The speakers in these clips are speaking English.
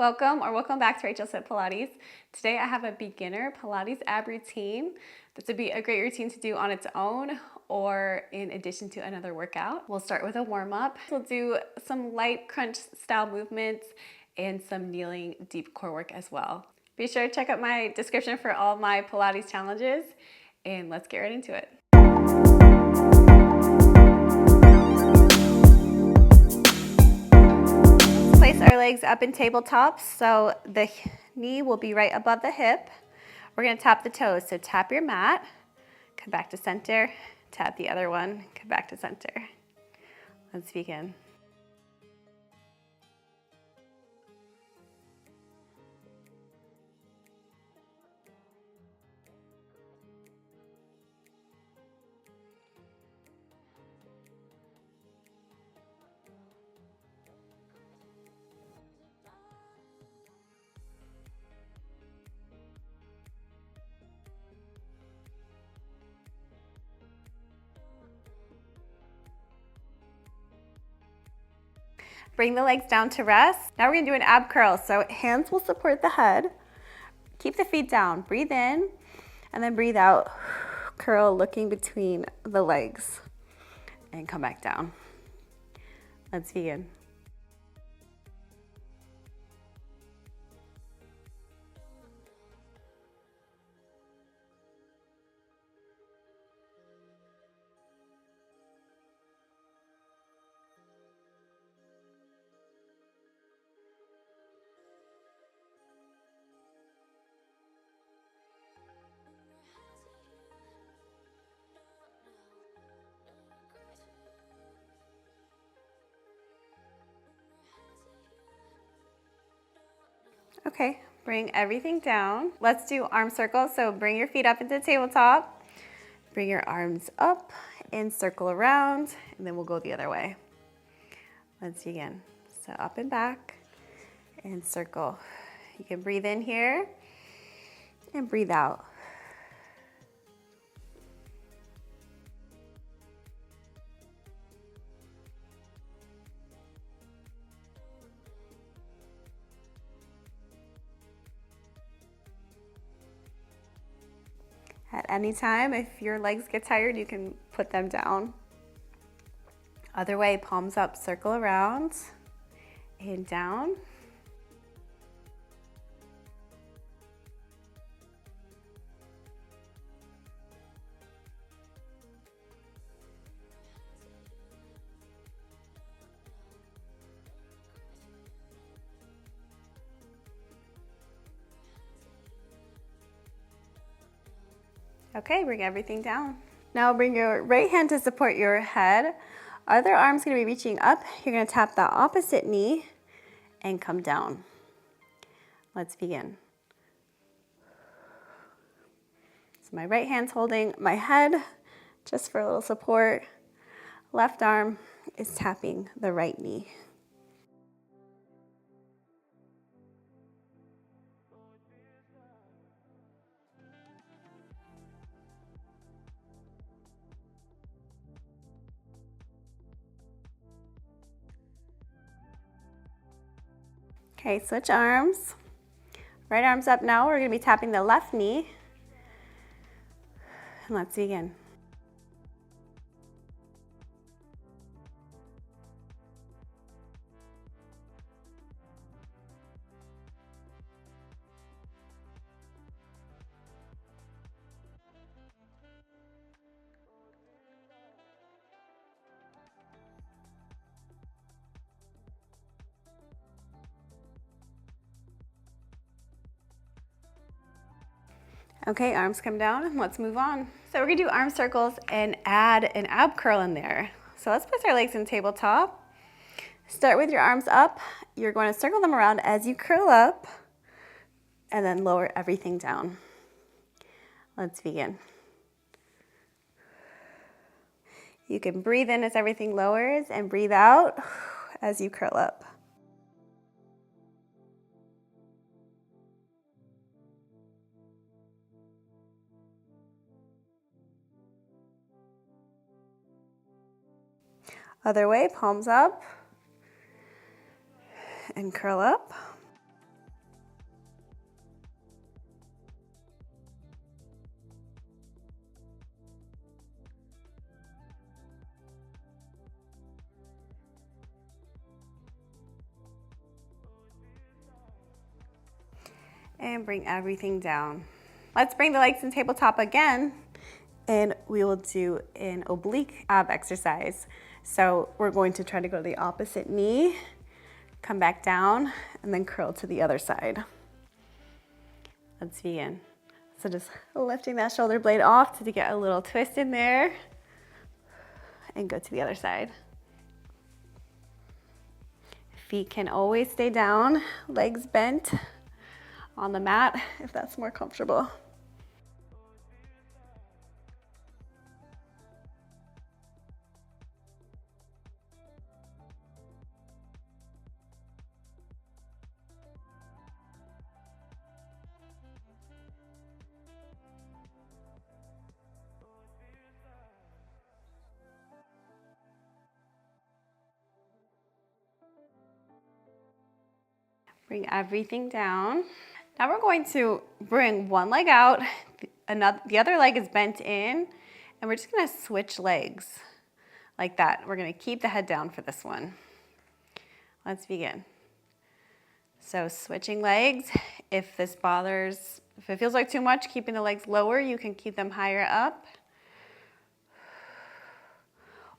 Welcome back to Rachel's Fit Pilates. Today I have a beginner Pilates ab routine. This would be a great routine to do on its own or in addition to another workout. We'll start with a warm-up. We'll do some light crunch style movements and some kneeling deep core work as well. Be sure to check out my description for all my Pilates challenges, and let's get right into it. Place our legs up in tabletops so the knee will be right above the hip. We're going to tap the toes, so tap your mat, come back to center, tap the other one, come back to center. Let's begin. Bring the legs down to rest. Now we're gonna do an ab curl. So hands will support the head. Keep the feet down. Breathe in and then breathe out. Curl looking between the legs and come back down. Let's begin. Okay, bring everything down. Let's do arm circles. So bring your feet up into the tabletop. Bring your arms up and circle around, and then we'll go the other way. Let's begin. So up and back and circle. You can breathe in here and breathe out. At any time, if your legs get tired, you can put them down. Other way, palms up, circle around and down. Okay, bring everything down. Now bring your right hand to support your head. Other arm's gonna be reaching up. You're gonna tap the opposite knee and come down. Let's begin. So my right hand's holding my head just for a little support. Left arm is tapping the right knee. Okay, switch arms. Right arm's up now. We're gonna be tapping the left knee. And let's begin. Okay, arms come down, let's move on. So we're gonna do arm circles and add an ab curl in there. So let's place our legs in tabletop. Start with your arms up. You're going to circle them around as you curl up and then lower everything down. Let's begin. You can breathe in as everything lowers and breathe out as you curl up. Other way, palms up and curl up. and bring everything down. Let's bring the legs in tabletop again, and we will do an oblique ab exercise. So we're going to try to go to the opposite knee, come back down, and then curl to the other side. Let's begin. So just lifting that shoulder blade off to get a little twist in there, and go to the other side. Feet can always stay down, legs bent on the mat if that's more comfortable. Bring everything down. Now we're going to bring one leg out, the other leg is bent in, and we're just gonna switch legs like that. We're gonna keep the head down for this one. Let's begin. So switching legs, if it feels like too much, keeping the legs lower, you can keep them higher up.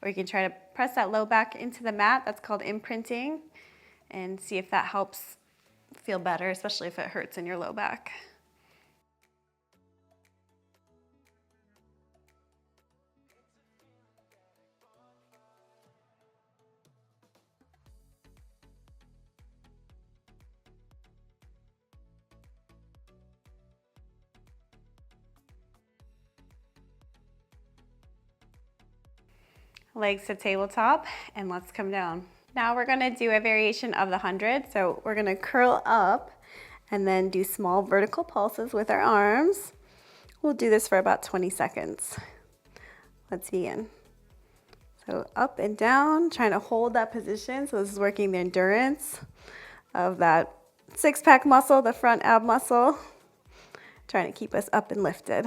Or you can try to press that low back into the mat, that's called imprinting, and see if that helps feel better, especially if it hurts in your low back. Legs to tabletop, and let's come down. Now we're gonna do a variation of the 100. So we're gonna curl up and then do small vertical pulses with our arms. We'll do this for about 20 seconds. Let's begin. So up and down, trying to hold that position. So this is working the endurance of that six-pack muscle, the front ab muscle, trying to keep us up and lifted.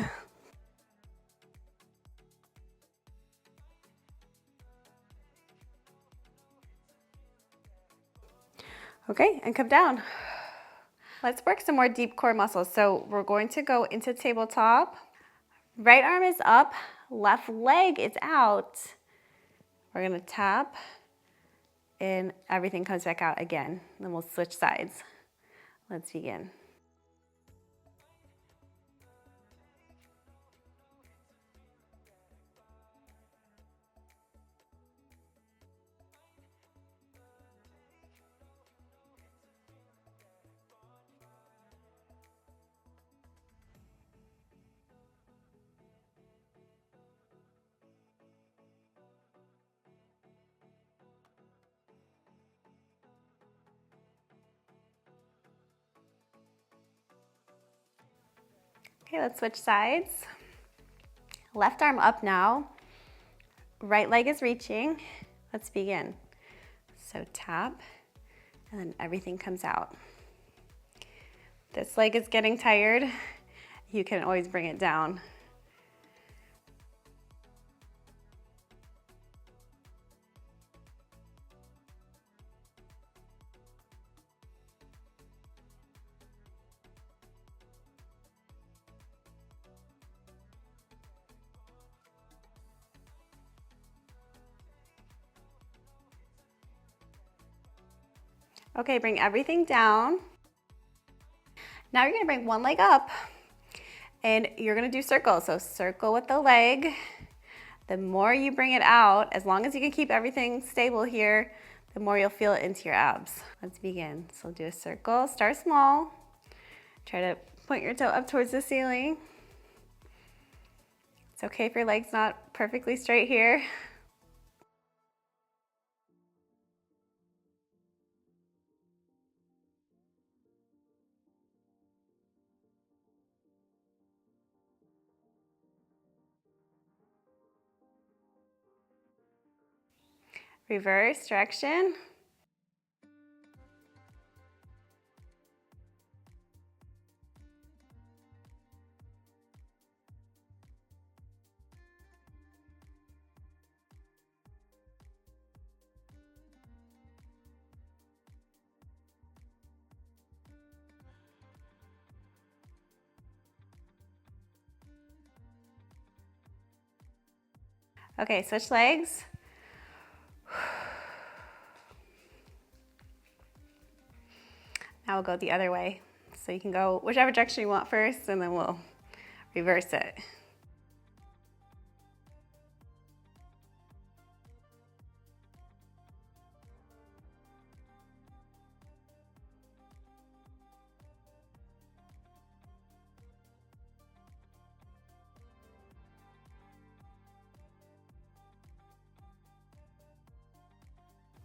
Okay, and come down. Let's work some more deep core muscles. So we're going to go into tabletop. Right arm is up, left leg is out. We're gonna tap, and everything comes back out again. Then we'll switch sides. Let's begin. Okay, let's switch sides. Left arm up now. Right leg is reaching. Let's begin. So tap, and then everything comes out. This leg is getting tired. You can always bring it down. Okay, bring everything down. Now you're gonna bring one leg up, and you're gonna do circles. So circle with the leg. The more you bring it out, as long as you can keep everything stable here, the more you'll feel it into your abs. Let's begin. So do a circle, start small. Try to point your toe up towards the ceiling. It's okay if your leg's not perfectly straight here. Reverse direction. Okay, switch legs. Now we'll go the other way. So you can go whichever direction you want first, and then we'll reverse it.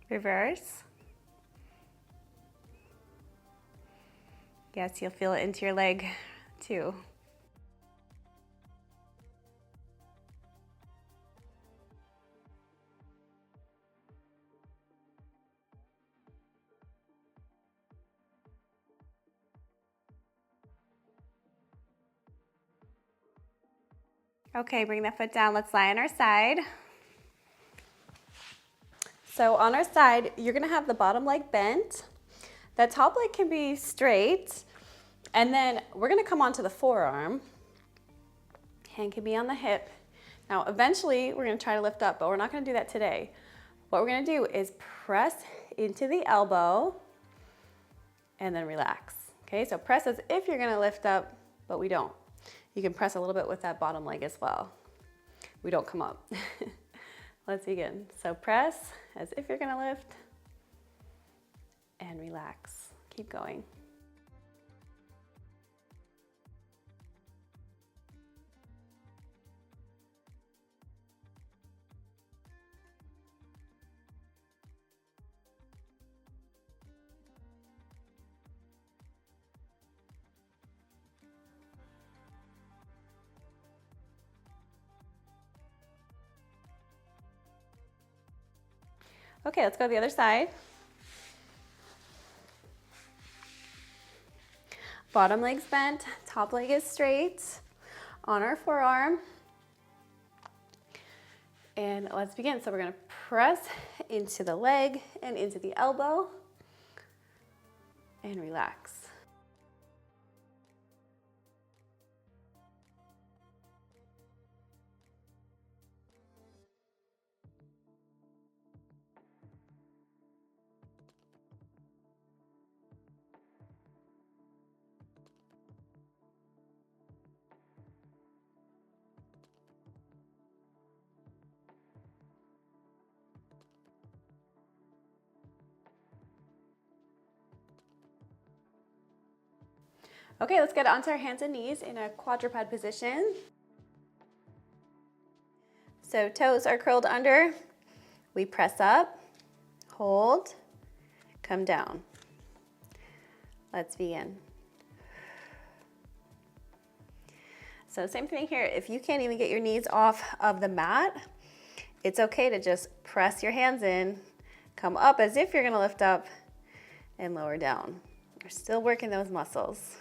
Reverse. Yes, you'll feel it into your leg too. Okay, bring that foot down. Let's lie on our side. So on our side, you're gonna have the bottom leg bent. The top leg can be straight. And then we're gonna come onto the forearm. Hand can be on the hip. Now, eventually, we're gonna try to lift up, but we're not gonna do that today. What we're gonna do is press into the elbow and then relax. Okay, so press as if you're gonna lift up, but we don't. You can press a little bit with that bottom leg as well. We don't come up. Let's begin. So press as if you're gonna lift and relax. Keep going. Okay, let's go to the other side. Bottom leg's bent, top leg is straight on our forearm. And let's begin. So we're gonna press into the leg and into the elbow and relax. Okay, let's get onto our hands and knees in a quadruped position. So toes are curled under. We press up, hold, come down. Let's begin. So same thing here. If you can't even get your knees off of the mat, it's okay to just press your hands in, come up as if you're gonna lift up, and lower down. You're still working those muscles.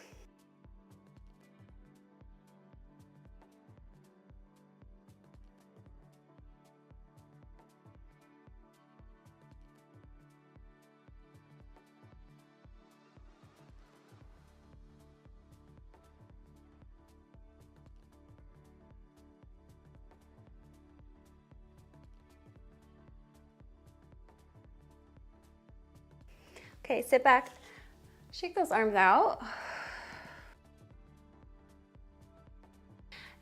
Okay, sit back, shake those arms out.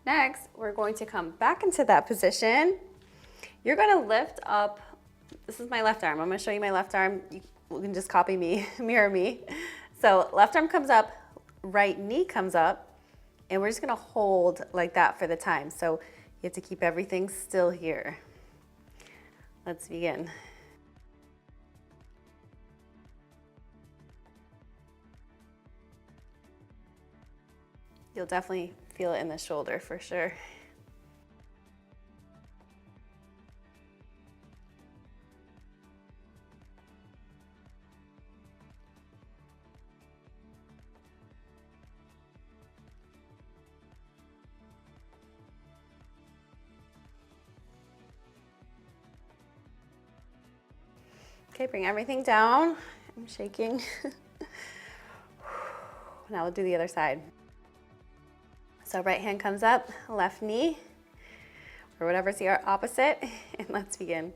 Next, we're going to come back into that position. You're gonna lift up, this is my left arm. I'm gonna show you my left arm. You can just copy me, mirror me. So left arm comes up, right knee comes up, and we're just gonna hold like that for the time. So you have to keep everything still here. Let's begin. You'll definitely feel it in the shoulder for sure. Okay, bring everything down. I'm shaking. Now we'll do the other side. So right hand comes up, left knee. or whatever's your opposite, and let's begin.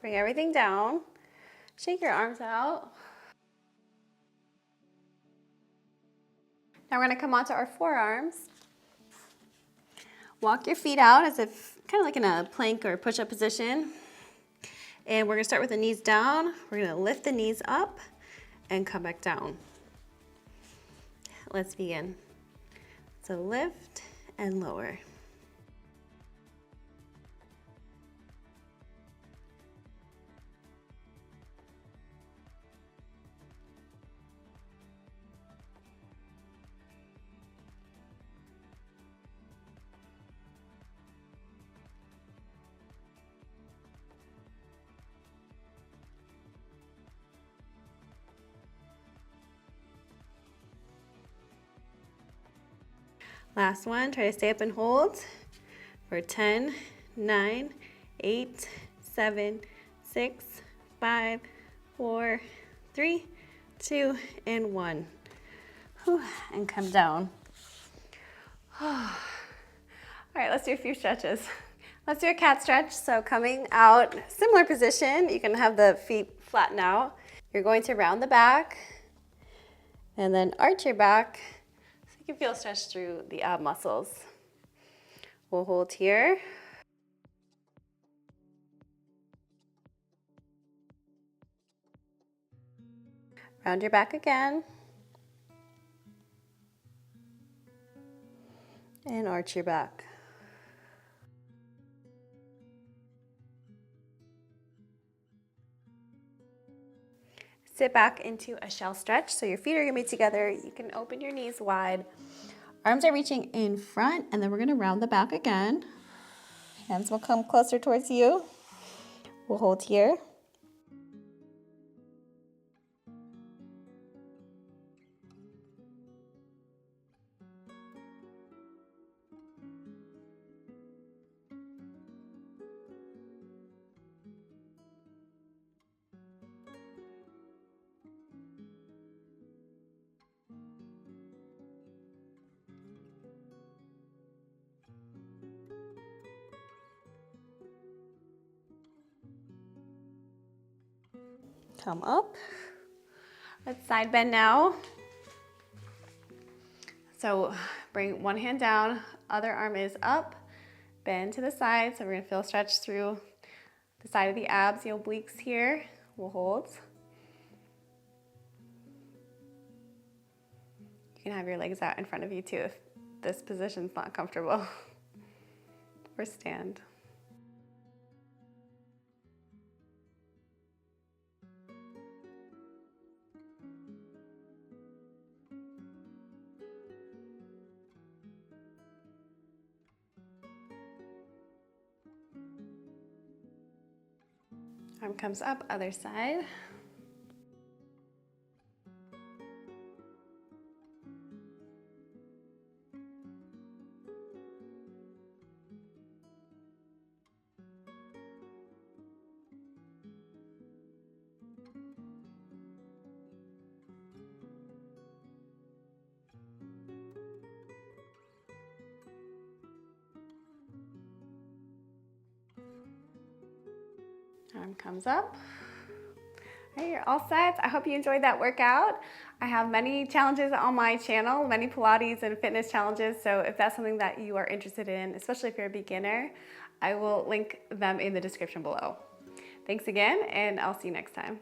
Bring everything down. Shake your arms out. Now we're gonna come onto our forearms. Walk your feet out as if kind of like in a plank or push-up position. And we're gonna start with the knees down. We're gonna lift the knees up and come back down. Let's begin. So lift and lower. Last one, try to stay up and hold for 10, 9, 8, 7, 6, 5, 4, 3, 2, and 1. Whew, and come down. All right, let's do a few stretches. Let's do a cat stretch. So coming out, similar position. You can have the feet flatten out. You're going to round the back and then arch your back. You can feel stretch through the ab muscles. We'll hold here. Round your back again. And arch your back. Sit back into a shell stretch. So your feet are gonna be together. You can open your knees wide. Arms are reaching in front, and then we're gonna round the back again. Hands will come closer towards you. We'll hold here. Come up. Let's side bend now. So bring one hand down, other arm is up, bend to the side. So we're gonna feel stretch through the side of the abs, the obliques here. We'll hold. You can have your legs out in front of you too if this position's not comfortable. Or stand. Arm comes up, other side. Arm comes up. All right, you're all set. I hope you enjoyed that workout. I have many challenges on my channel, many Pilates and fitness challenges. So if that's something that you are interested in, especially if you're a beginner, I will link them in the description below. Thanks again, and I'll see you next time.